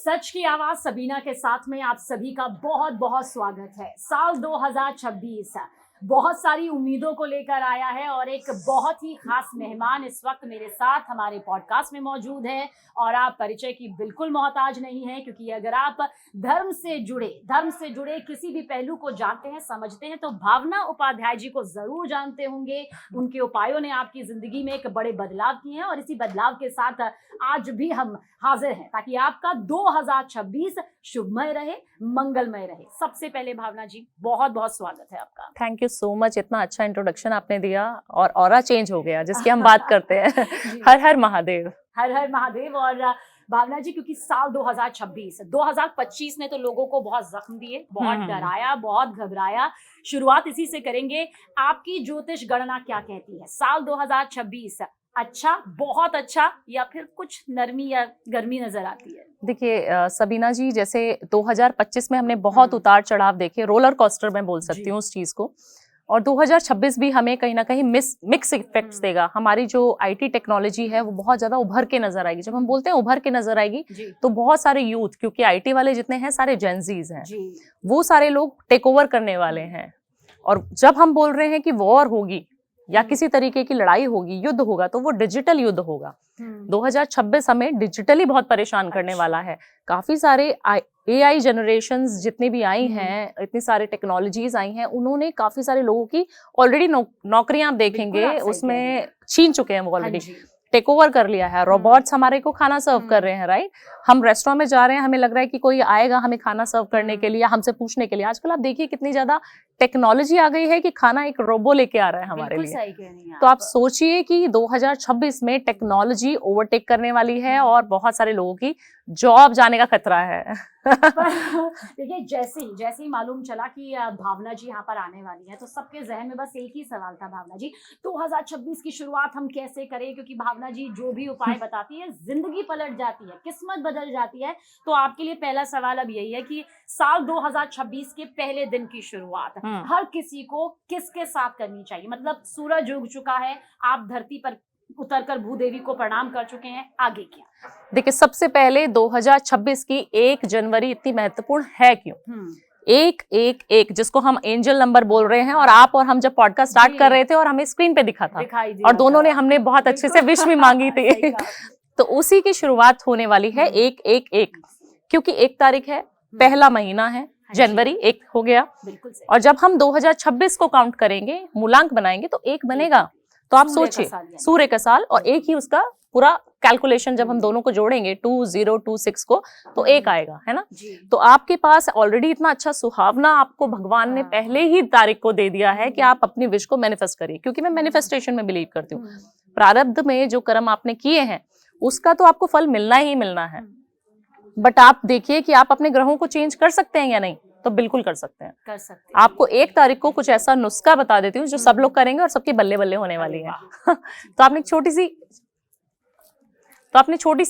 सच की आवाज सबीना के साथ में आप सभी का बहुत बहुत स्वागत है। साल 2026 बहुत सारी उम्मीदों को लेकर आया है और एक बहुत ही खास मेहमान इस वक्त मेरे साथ हमारे पॉडकास्ट में मौजूद है। और आप परिचय की बिल्कुल मोहताज नहीं है, क्योंकि अगर आप धर्म से जुड़े किसी भी पहलू को जानते हैं, समझते हैं, तो भावना उपाध्याय जी को जरूर जानते होंगे। उनके उपायों ने आपकी जिंदगी में एक बड़े बदलाव किए हैं और इसी बदलाव के साथ आज भी हम हाजिर हैं ताकि आपका 2026 शुभमय रहे, मंगलमय रहे। सबसे पहले भावना जी, बहुत बहुत स्वागत है आपका। थैंक यू सो मच, इतना अच्छा इंट्रोडक्शन आपने दिया और ऑरा चेंज हो गया जिसकी हम बात करते हैं। हर हर महादेव, हर हर महादेव। और भावना जी, क्योंकि साल 2025 ने तो लोगों को बहुत जख्म दिए, बहुत डराया, बहुत घबराया। शुरुआत इसी से करेंगे, आपकी ज्योतिष गणना क्या कहती है? साल 2026 अच्छा, बहुत अच्छा, या फिर कुछ नरमी या गर्मी नजर आती है? देखिए सबीना जी, जैसे 2025 में हमने बहुत उतार चढ़ाव देखे, रोलर कोस्टर मैं बोल सकती हूँ उस चीज को। और 2026 भी हमें कहीं ना कहीं मिक्स इफेक्ट्स देगा। हमारी जो आईटी टेक्नोलॉजी है वो बहुत ज्यादा उभर के नजर आएगी। जब हम बोलते हैं उभर के नजर आएगी तो बहुत सारे यूथ, क्योंकि आईटी वाले जितने हैं सारे जेनजीज हैं, वो सारे लोग टेक ओवर करने वाले हैं। और जब हम बोल रहे हैं कि वॉर होगी या किसी तरीके की लड़ाई होगी, युद्ध होगा, तो वो डिजिटल युद्ध होगा। 2026 हमें डिजिटली बहुत परेशान करने वाला है। काफी सारे एआई जनरेशंस जितने भी आई हैं, इतनी सारी टेक्नोलॉजीज आई हैं, उन्होंने काफी सारे लोगों की ऑलरेडी नौकरियां आप देखेंगे उसमें छीन चुके हैं, वो ऑलरेडी टेक ओवर कर लिया है। रोबोट्स हमारे को खाना सर्व कर रहे हैं, राइट? हम रेस्टोरेंट में जा रहे हैं, हमें लग रहा है कि कोई आएगा हमें खाना सर्व करने के लिए या हमसे पूछने के लिए। आजकल आप देखिए कितनी ज्यादा टेक्नोलॉजी आ गई है कि खाना एक रोबो लेके आ रहा है हमारे लिए। तो आप सोचिए कि 2026 में टेक्नोलॉजी ओवरटेक करने वाली है और बहुत सारे लोगों की जॉब जाने का खतरा है। देखिए, जैसे ही मालूम चला कि भावना जी यहाँ पर आने वाली है, तो सबके जहन में बस एक ही सवाल था, भावना जी 2026 की शुरुआत हम कैसे करें? क्योंकि भावना जी जो भी उपाय बताती है, जिंदगी पलट जाती है, किस्मत बदल जाती है। तो आपके लिए पहला सवाल अब यही है कि साल 2026 के पहले दिन की शुरुआत हर किसी को किसके साथ करनी चाहिए? मतलब सूरज उग चुका है, आप धरती पर उतरकर भूदेवी को प्रणाम कर चुके हैं, आगे क्या? देखिए, सबसे पहले 2026 की 1 जनवरी इतनी महत्वपूर्ण है क्यों? 111 जिसको हम एंजल नंबर बोल रहे हैं, और आप और हम जब पॉडकास्ट स्टार्ट कर रहे थे और हमें स्क्रीन पे दिखा था और दोनों ने हमने बहुत अच्छे से विश भी मांगी थी। तो उसी की शुरुआत होने वाली है 111, क्योंकि 1 तारीख है, पहला महीना है, जनवरी 1 हो गया। और जब हम 2026 को काउंट करेंगे, मूलांक बनाएंगे, तो 1 बनेगा। तो आप सोचिए, सूर्य का साल और 1 ही उसका पूरा कैलकुलेशन, जब हम दोनों को जोड़ेंगे 2026 को, तो 1 आएगा, है ना? तो आपके पास ऑलरेडी इतना अच्छा सुहावना आपको भगवान ने पहले ही तारीख को दे दिया है कि आप अपनी विश को मैनिफेस्ट करिए। क्योंकि मैं मैनिफेस्टेशन में बिलीव करती हूँ। प्रारब्ध में जो कर्म आपने किए हैं उसका तो आपको फल मिलना ही मिलना है। बट आप देखिए कि आप अपने ग्रहों को चेंज कर सकते हैं या नहीं। तो बिल्कुल कर सकते हैं। आपको 1 तारीख को कुछ ऐसा नुस्खा बता देती हूँ जो सब लोग करेंगे और सबकी बल्ले बल्ले होने वाली है। तो आपने छोटी सी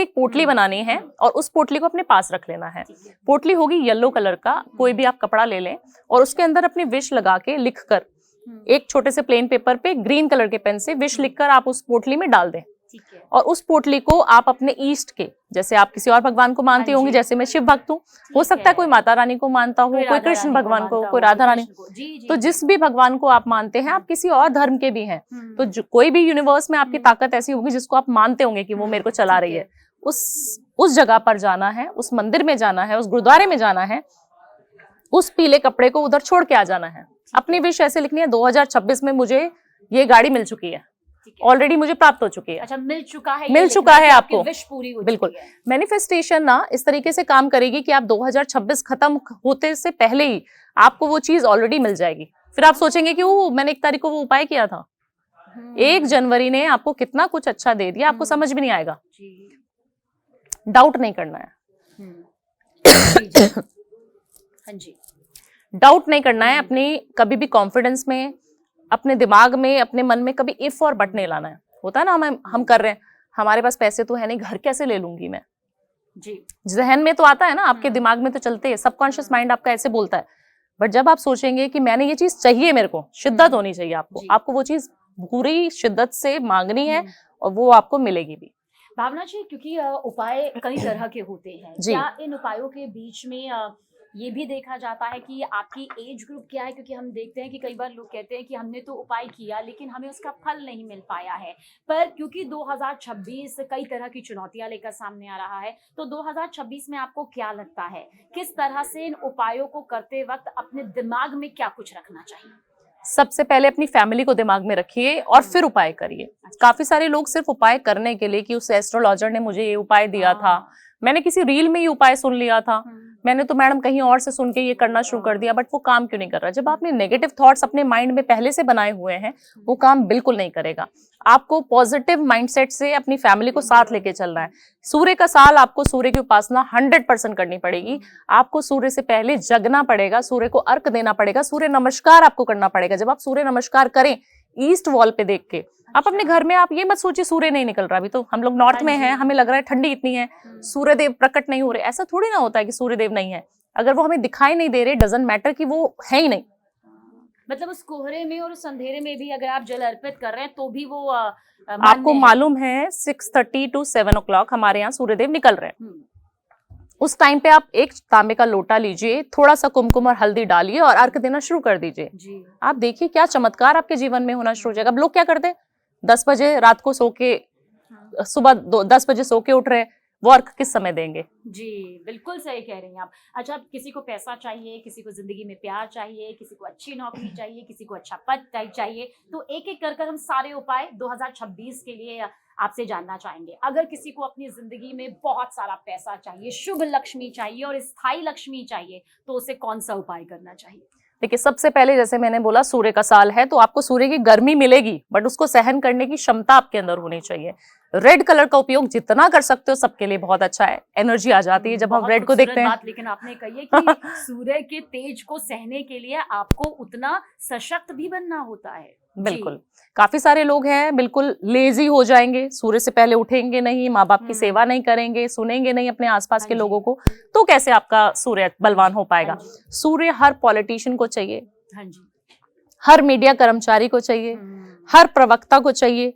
एक पोटली बनानी है और उस पोटली को अपने पास रख लेना है। पोटली होगी येलो कलर का, कोई भी आप कपड़ा ले लें और उसके अंदर अपनी विश लगा के लिखकर, एक छोटे से प्लेन पेपर पे ग्रीन कलर के पेन से विश लिखकर आप उस पोटली में डाल दें। और उस पोटली को आप अपने ईष्ट के, जैसे आप किसी और भगवान को मानती होंगी, जैसे मैं शिव भक्त हूँ, हो सकता है कोई माता रानी को मानता हो, कोई कृष्ण भगवान को, कोई राधा रानी, तो जिस भी भगवान को आप मानते हैं, आप किसी और धर्म के भी हैं, तो कोई भी यूनिवर्स में आपकी ताकत ऐसी होगी जिसको आप मानते होंगे कि वो मेरे को चला रही है, उस जगह पर जाना है, उस मंदिर में जाना है, उस गुरुद्वारे में जाना है, उस पीले कपड़े को उधर छोड़ के आ जाना है। अपनी विश ऐसे लिखनी है, 2026 में मुझे ये गाड़ी मिल चुकी है, ऑलरेडी मुझे प्राप्त हो चुकी है। अच्छा, मिल चुका है आपको, विश पूरी हो बिल्कुल। मैनिफेस्टेशन ना इस तरीके से काम करेगी कि आप 2026 खत्म होते से पहले ही आपको वो चीज ऑलरेडी मिल जाएगी। फिर आप सोचेंगे कि वो मैंने 1 तारीख को वो उपाय किया था। 1 जनवरी ने आपको कितना कुछ अच्छा दे दिया, आपको समझ भी नहीं आएगा। डाउट नहीं करना है। हाँ जी, डाउट नहीं करना है अपनी कभी भी कॉन्फिडेंस में, अपने दिमाग में, अपने मन में कभी इफ और बट नहीं लाना है। होता है ना, हम कर रहे हैं, हमारे पास पैसे तो है नहीं, घर कैसे ले लूंगी मैं जी, जहन में तो आता है ना, आपके दिमाग में तो चलते हैं, सबकॉन्शियस माइंड आपका ऐसे बोलता है। बट जब आप सोचेंगे कि मैंने ये चीज चाहिए, मेरे को शिद्दत होनी चाहिए, आपको वो चीज पूरी शिद्दत से मांगनी है और वो आपको मिलेगी भी। भावना जी, क्योंकि उपाय कई तरह के होते हैं, जी। क्या इन उपायों के बीच में ये भी देखा जाता है कि आपकी एज ग्रुप क्या है? क्योंकि हम देखते हैं कि कई बार लोग कहते हैं कि हमने तो उपाय किया लेकिन हमें उसका फल नहीं मिल पाया है। पर क्योंकि 2026 कई तरह की चुनौतियां लेकर सामने आ रहा है, तो 2026 में आपको क्या लगता है, किस तरह से इन उपायों को करते वक्त अपने दिमाग में क्या कुछ रखना चाहिए? सबसे पहले अपनी फैमिली को दिमाग में रखिए और फिर उपाय करिए। काफी सारे लोग सिर्फ उपाय करने के लिए कि उस एस्ट्रोलॉजर ने मुझे ये उपाय दिया था, मैंने किसी रील में ये उपाय सुन लिया था, मैंने तो मैडम कहीं और से सुन के ये करना शुरू कर दिया, बट वो काम क्यों नहीं कर रहा? जब आपने नेगेटिव थॉट्स अपने माइंड में पहले से बनाए हुए हैं, वो काम बिल्कुल नहीं करेगा। आपको पॉजिटिव माइंडसेट से अपनी फैमिली को साथ लेके चलना है। सूर्य का साल आपको सूर्य की उपासना 100% करनी पड़ेगी। आपको सूर्य से पहले जगना पड़ेगा, सूर्य को अर्घ देना पड़ेगा, सूर्य नमस्कार आपको करना पड़ेगा। जब आप सूर्य नमस्कार करें ईस्ट वॉल पे देख के, आप अपने घर में, आप ये मत सोचिए सूर्य नहीं निकल रहा। अभी तो हम लोग नॉर्थ में हैं, हमें लग रहा है ठंडी इतनी है, सूर्य देव प्रकट नहीं हो रहे। ऐसा थोड़ी ना होता है कि सूर्य देव नहीं है। अगर वो हमें दिखाई नहीं दे रहे, डजंट मैटर कि वो है ही नहीं। मतलब उस कोहरे में और उस अंधेरे में भी अगर आप जल अर्पित कर रहे हैं तो भी वो आपको मालूम है 6:30 to 7 o'clock हमारे यहाँ सूर्यदेव निकल रहे हैं। उस टाइम पे आप एक तांबे का लोटा लीजिए, थोड़ा सा कुमकुम और हल्दी डालिए और अर्घ देना शुरू कर दीजिए। आप देखिए क्या चमत्कार आपके जीवन में होना शुरू हो जाएगा। अब लोग क्या करते हैं, 10 बजे रात को सो के सुबह 10 बजे सो के उठ रहे, वो अर्घ किस समय देंगे? जी बिल्कुल सही कह रही हैं आप। अच्छा, किसी को पैसा चाहिए, किसी को जिंदगी में प्यार चाहिए, किसी को अच्छी नौकरी चाहिए, किसी को अच्छा पद चाहिए, तो एक एक कर हम सारे उपाय 2026 के लिए आपसे जानना चाहेंगे। अगर किसी को अपनी जिंदगी में बहुत सारा पैसा चाहिए, शुभ लक्ष्मी चाहिए और स्थायी लक्ष्मी चाहिए, तो उसे कौन सा उपाय करना चाहिए? देखिए, सबसे पहले जैसे मैंने बोला सूर्य का साल है, तो आपको सूर्य की गर्मी मिलेगी, बट उसको सहन करने की क्षमता आपके अंदर होनी चाहिए। रेड कलर का उपयोग जितना कर सकते हो सबके लिए बहुत अच्छा है, एनर्जी आ जाती है जब हम रेड को देखते हैं। बात लेकिन आपने कही है कि सूर्य के तेज को सहने के लिए आपको उतना सशक्त भी बनना होता है। बिल्कुल, काफी सारे लोग हैं बिल्कुल लेजी हो जाएंगे, सूर्य से पहले उठेंगे नहीं, माँ बाप की सेवा नहीं करेंगे, सुनेंगे नहीं अपने आसपास के लोगों को, तो कैसे आपका सूर्य बलवान हो पाएगा? सूर्य हर पॉलिटिशियन को चाहिए, हर मीडिया कर्मचारी को चाहिए, हर प्रवक्ता को चाहिए,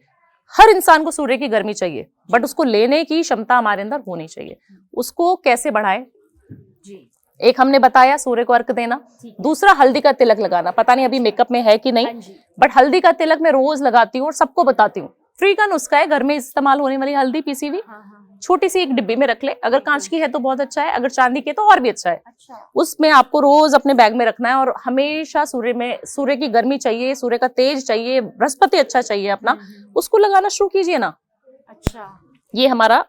हर इंसान को सूर्य की गर्मी चाहिए, बट उसको लेने की क्षमता हमारे अंदर होनी चाहिए। उसको कैसे बढ़ाएं? एक हमने बताया सूर्य को अर्घ देना, दूसरा हल्दी का तिलक लगाना। पता नहीं अभी मेकअप में है कि नहीं, बट हल्दी का तिलक मैं रोज लगाती हूँ और सबको बताती हूँ। फ्री का नुस्खा है, घर में इस्तेमाल होने वाली हल्दी पीसी हुई, छोटी सी एक डिब्बी में रख ले। अगर कांच की है तो बहुत अच्छा है, अगर चांदी की है तो और भी अच्छा है। उसमें आपको रोज अपने बैग में रखना है और हमेशा सूर्य की गर्मी चाहिए, सूर्य का तेज चाहिए, बृहस्पति अच्छा चाहिए अपना, उसको लगाना शुरू कीजिए ना। अच्छा, ये हमारा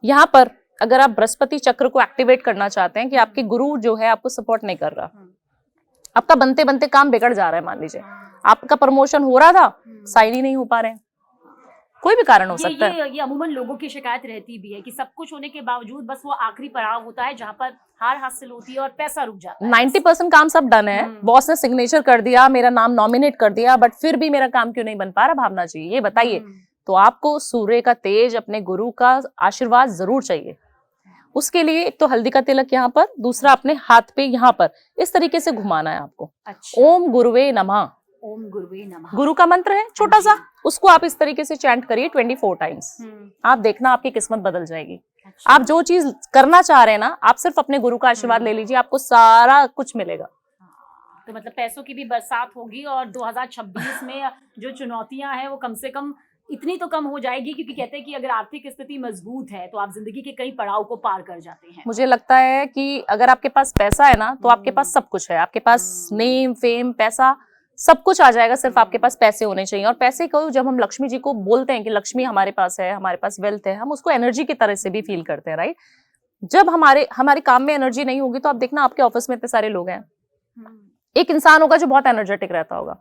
यहाँ पर अगर आप बृहस्पति चक्र को एक्टिवेट करना चाहते हैं कि आपके गुरु जो है आपको सपोर्ट नहीं कर रहा, आपका बनते बनते काम बिगड़ जा रहा है, मान लीजिए आपका प्रमोशन हो रहा था, साइन ही नहीं हो पा रहे हैं, कोई भी कारण हो सकता है। ये अमूमन लोगों की शिकायत रहती भी है कि सब कुछ होने के बावजूद बस वो आखिरी पड़ाव होता है जहाँ पर हार हासिल होती है और पैसा रुक जाता है। 90% काम सब डन है, बॉस ने सिग्नेचर कर दिया, मेरा नाम नॉमिनेट कर दिया, बट फिर भी मेरा काम क्यों नहीं बन पा रहा? भावना जी ये बताइए। तो आपको सूर्य का तेज, अपने गुरु का आशीर्वाद जरूर चाहिए। उसके लिए एक तो हल्दी का तिलक यहाँ पर, दूसरा अपने हाथ पे यहाँ पर इस तरीके से घुमाना है आपको। ओम गुरुवे नमः, ओम गुरुवे नमः गुरु का मंत्र है छोटा सा, उसको आप इस तरीके से चैंट करिए 24 टाइम्स। आप देखना आपकी किस्मत बदल जाएगी। आप जो चीज करना चाह रहे हैं ना, आप सिर्फ अपने गुरु का आशीर्वाद ले लीजिए, आपको सारा कुछ मिलेगा। तो मतलब पैसों की भी बरसात होगी और 2026 में जो चुनौतियां हैं वो कम से कम इतनी तो कम हो जाएगी, क्योंकि कहते हैं कि अगर आर्थिक स्थिति मजबूत है तो आप जिंदगी के कई पड़ाव को पार कर जाते हैं। मुझे लगता है कि अगर आपके पास पैसा है ना, तो आपके पास सब कुछ है, आपके पास नेम, फेम, पैसा सब कुछ आ जाएगा, सिर्फ आपके पास पैसे होने चाहिए। और पैसे को जब हम लक्ष्मी जी को बोलते हैं कि लक्ष्मी हमारे पास है, हमारे पास वेल्थ है, हम उसको एनर्जी की तरह से भी फील करते हैं, राइट? जब हमारे काम में एनर्जी नहीं होगी तो आप देखना आपके ऑफिस में इतने सारे लोग हैं, एक इंसान होगा जो बहुत एनर्जेटिक रहता होगा,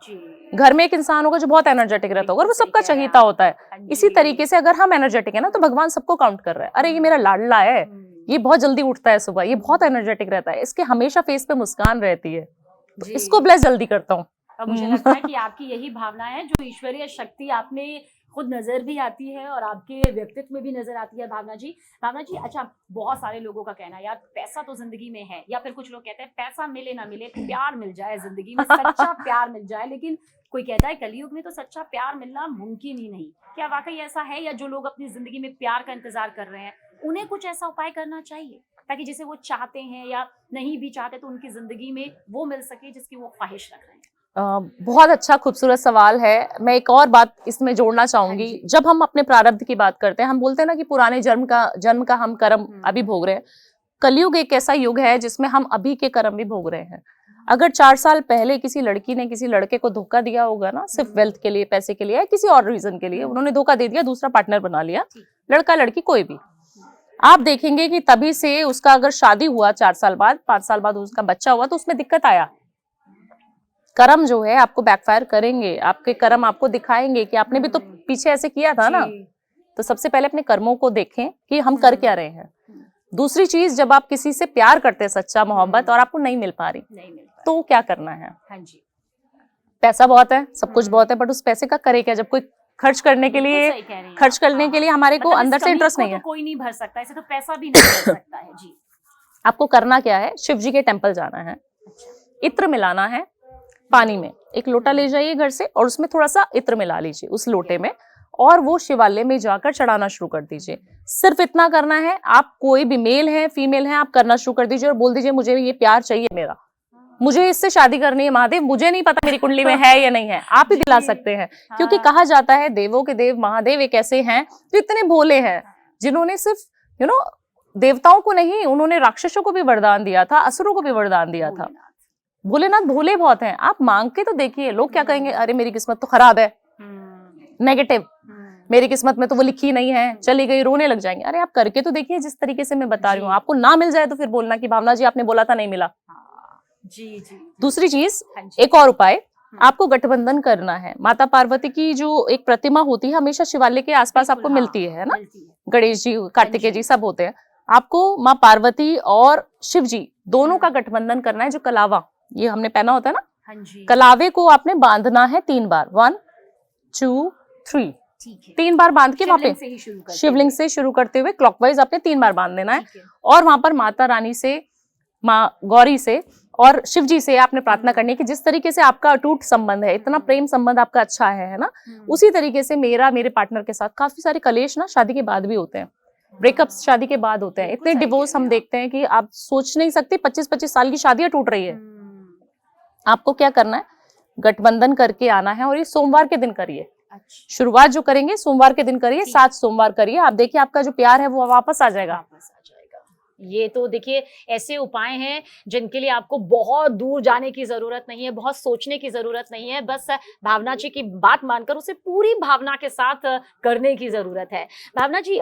घर में एक इंसान होगा जो बहुत एनर्जेटिक रहता होगा और वो सबका चहीता होता है। इसी तरीके से अगर हम एनर्जेटिक है ना, तो भगवान सबको काउंट कर रहा है। अरे ये मेरा लाडला है, ये बहुत जल्दी उठता है सुबह, ये बहुत एनर्जेटिक रहता है, इसके हमेशा फेस पे मुस्कान रहती है, तो इसको ब्लेस जल्दी करता हूँ। अब मुझे लगता है कि आपकी यही भावना है, जो ईश्वरीय शक्ति आपने खुद नजर भी आती है और आपके व्यक्तित्व में भी नजर आती है भावना जी। भावना जी, अच्छा, बहुत सारे लोगों का कहना है यार पैसा तो जिंदगी में है, या फिर कुछ लोग कहते हैं पैसा मिले ना मिले, प्यार मिल जाए जिंदगी में, सच्चा प्यार मिल जाए। लेकिन कोई कहता है कलयुग में तो सच्चा प्यार मिलना मुमकिन ही नहीं। क्या वाकई ऐसा है, या जो लोग अपनी जिंदगी में प्यार का इंतजार कर रहे हैं उन्हें कुछ ऐसा उपाय करना चाहिए ताकि जिसे वो चाहते हैं या नहीं भी चाहते तो उनकी जिंदगी में वो मिल सके जिसकी वो ख्वाहिश रख रहे हैं? बहुत अच्छा खूबसूरत सवाल है। मैं एक और बात इसमें जोड़ना चाहूंगी। जब हम अपने प्रारब्ध की बात करते हैं, हम बोलते हैं ना कि पुराने जन्म का हम कर्म अभी भोग रहे हैं। कलयुग एक ऐसा युग है जिसमें हम अभी के कर्म भी भोग रहे हैं। अगर 4 साल पहले किसी लड़की ने किसी लड़के को धोखा दिया होगा ना, सिर्फ वेल्थ के लिए, पैसे के लिए, या किसी और रीजन के लिए, उन्होंने धोखा दे दिया, दूसरा पार्टनर बना लिया, लड़का लड़की कोई भी, आप देखेंगे कि तभी से उसका अगर शादी हुआ 4 साल बाद, 5 साल बाद उसका बच्चा हुआ, तो उसमें दिक्कत आया। कर्म जो है आपको बैकफायर करेंगे, आपके कर्म आपको दिखाएंगे कि आपने भी तो पीछे ऐसे किया था ना। तो सबसे पहले अपने कर्मों को देखें कि हम कर क्या रहे हैं। दूसरी चीज, जब आप किसी से प्यार करते हैं, सच्चा मोहब्बत, और आपको नहीं मिल पा रही, तो क्या करना है? हाँ जी, पैसा बहुत है, सब कुछ बहुत है, बट उस पैसे का करे क्या जब कोई खर्च करने के लिए हमारे को अंदर से इंटरेस्ट नहीं है। कोई नहीं भर सकता, ऐसे तो पैसा भी नहीं भर सकता है जी। आपको करना क्या है? शिव जी के टेम्पल जाना है, इत्र मिलाना है पानी में, एक लोटा ले जाइए घर से और उसमें थोड़ा सा इत्र मिला लीजिए उस लोटे में, और वो शिवालय में जाकर चढ़ाना शुरू कर दीजिए। सिर्फ इतना करना है। आप कोई भी मेल है फीमेल है, आप करना शुरू कर दीजिए और बोल दीजिए मुझे ये प्यार चाहिए मेरा, मुझे इससे शादी करनी है महादेव, मुझे नहीं पता मेरी कुंडली में है या नहीं है, आप ही दिला सकते हैं। क्योंकि कहा जाता है देवों के देव महादेव एक ऐसे हैं जो इतने भोले हैं, जिन्होंने सिर्फ देवताओं को नहीं, उन्होंने राक्षसों को भी वरदान दिया था, असुरों को भी वरदान दिया था। भोलेनाथ भोले बहुत हैं। आप मांग के तो देखिए, लोग क्या कहेंगे, अरे मेरी किस्मत तो खराब है, नेगेटिव, मेरी किस्मत में तो वो लिखी नहीं है, चली गई, रोने लग जाएंगे। अरे आप करके तो देखिए, जिस तरीके से मैं बता रही हूँ। आपको ना मिल जाए तो फिर बोलना कि भावना जी आपने बोला था नहीं मिला। जी जी। दूसरी चीज, एक और उपाय, आपको गठबंधन करना है। माता पार्वती की जो एक प्रतिमा होती है, हमेशा शिवालय के आसपास आपको मिलती है ना, गणेश जी, कार्तिकेय जी सब होते हैं। आपको माँ पार्वती और शिव जी दोनों का गठबंधन करना है। जो कलावा ये हमने पहना होता है ना, कलावे को आपने बांधना है 3 बार, 1 2 3, 3 बार बांध के वहां पे शिवलिंग से शुरू करते हुए क्लॉकवाइज आपने 3 बार बांध देना है। और वहां पर माता रानी से, माँ गौरी से और शिव जी से आपने प्रार्थना करनी है कि जिस तरीके से आपका अटूट संबंध है, इतना प्रेम संबंध आपका अच्छा है ना, उसी तरीके से मेरे पार्टनर के साथ काफी सारे कलेश ना शादी के बाद भी होते हैं, ब्रेकअप्स शादी के बाद होते हैं। इतने डिवोर्स हम देखते हैं कि आप सोच नहीं सकते, 25-25 साल की शादियां टूट रही है। आपको क्या करना है? गठबंधन करके आना है, और ये सोमवार के दिन करिए। शुरुआत जो करेंगे सोमवार के दिन करिए, 7 सोमवार करिए। आप देखिए आपका जो प्यार है वो वापस आ जाएगा। ये तो देखिए ऐसे उपाय हैं जिनके लिए आपको बहुत दूर जाने की जरूरत नहीं है, बहुत सोचने की जरूरत नहीं है, बस भावना जी की बात मानकर उसे पूरी भावना के साथ करने की जरूरत है। भावना जी,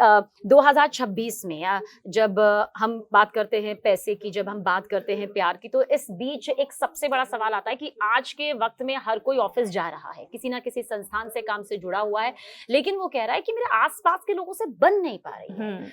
2026 में जब हम बात करते हैं पैसे की, जब हम बात करते हैं प्यार की, तो इस बीच एक सबसे बड़ा सवाल आता है कि आज के वक्त में हर कोई ऑफिस जा रहा है, किसी ना किसी संस्थान से, काम से जुड़ा हुआ है, लेकिन वो कह रहा है कि मेरे आसपास के लोगों से बन नहीं पा रही है,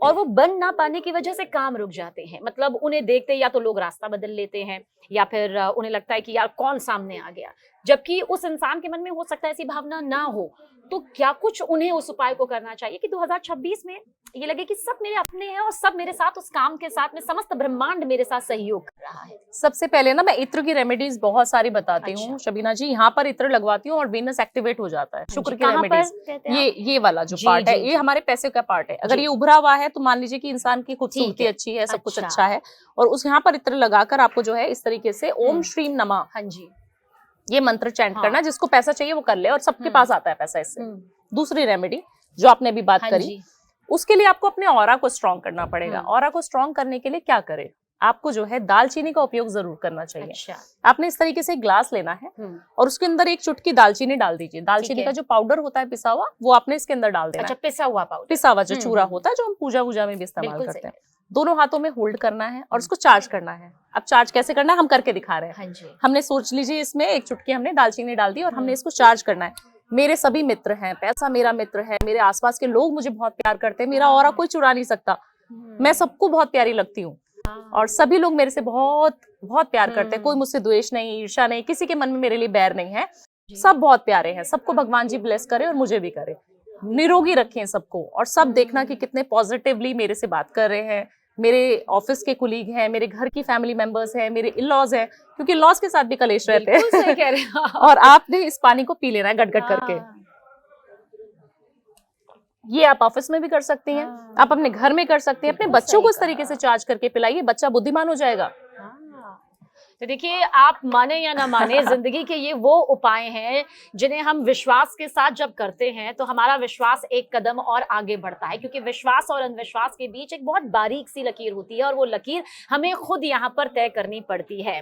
और वो बन ना पाने की वजह से काम रुक जाते हैं। मतलब उन्हें देखते या तो लोग रास्ता बदल लेते हैं, या फिर उन्हें लगता है कि यार कौन सामने आ गया, जबकि उस इंसान के मन में हो सकता है ऐसी भावना ना हो। तो क्या कुछ उन्हें उस उपाय को करना चाहिए कि 2026 में ये लगे कि सब मेरे अपने हैं और सब मेरे साथ उस काम के साथ में, समस्त ब्रह्मांड मेरे साथ सहयोग कर रहा है? सबसे पहले ना मैं इत्र की रेमेडीज बहुत सारी बताती हूँ शबीना जी। यहाँ पर इत्र लगवाती हूँ और वीनस एक्टिवेट हो जाता है। शुक्र की रेमेडीज, ये वाला जो पार्ट है, ये हमारे पैसे का पार्ट है। अगर ये उभरा हुआ है तो मान लीजिए कि इंसान की खूबसूरती अच्छी है, सब कुछ अच्छा है, और उस यहाँ पर इत्र लगाकर आपको जो है इस तरीके से ओम श्रीम नमः, हाँ जी, ये मंत्र चैंट करना। जिसको पैसा चाहिए वो कर ले, और सबके पास आता है पैसा इससे। दूसरी रेमेडी जो आपने अभी बात करी, उसके लिए आपको अपने ऑरा को स्ट्रॉन्ग करना पड़ेगा। ऑरा को स्ट्रॉन्ग करने के लिए क्या करें, आपको जो है दालचीनी का उपयोग जरूर करना चाहिए। अच्छा। आपने इस तरीके से एक ग्लास लेना है और उसके अंदर एक चुटकी दालचीनी डाल दीजिए। दालचीनी का जो पाउडर होता है पिसा हुआ, वो आपने इसके अंदर डाल देना। अच्छा, पिसा हुआ पाउडर, पिसा हुआ जो चूरा होता है, जो हम पूजा वूजा में भी इस्तेमाल करते हैं। दोनों हाथों में होल्ड करना है और उसको चार्ज करना है। अब चार्ज कैसे करना है हम करके दिखा रहे हैं। हाँ जी। हमने सोच लीजिए इसमें एक चुटकी हमने दालचीनी डाल दी और हमने इसको चार्ज करना है। मेरे सभी मित्र हैं, पैसा मेरा मित्र है, मेरे आसपास के लोग मुझे बहुत प्यार करते हैं, मेरा ऑरा कोई चुरा नहीं सकता, मैं सबको बहुत प्यारी लगती हूँ और सभी लोग मेरे से बहुत बहुत प्यार करते हैं, कोई मुझसे द्वेष नहीं, ईर्ष्या नहीं, किसी के मन में मेरे लिए बैर नहीं है। सब बहुत प्यारे हैं, सबको भगवान जी ब्लेस करे और मुझे भी करे, निरोगी रखें सबको। और सब देखना कि कितने पॉजिटिवली मेरे से बात कर रहे हैं, मेरे ऑफिस के कुलीग हैं, मेरे घर की फैमिली मेंबर्स हैं, मेरे इन-लॉज हैं, क्योंकि लॉज के साथ भी कलेश रहते बिल्कुल सही हैं। कह रहे हैं आप। और आपने इस पानी को पी लेना है गट-गट करके। हाँ, ये आप ऑफिस में भी कर सकती हैं, हाँ। आप अपने घर में कर सकती हैं, अपने बिल्कुल बच्चों को सही इस तरीके से कहा। चार्ज करके पिलाइए, बच्चा बुद्धिमान हो जाएगा। हाँ। तो देखिए, आप माने या ना माने, जिंदगी के ये वो उपाय हैं जिन्हें हम विश्वास के साथ जब करते हैं तो हमारा विश्वास एक कदम और आगे बढ़ता है, क्योंकि विश्वास और अंधविश्वास के बीच एक बहुत बारीक सी लकीर होती है और वो लकीर हमें खुद यहाँ पर तय करनी पड़ती है।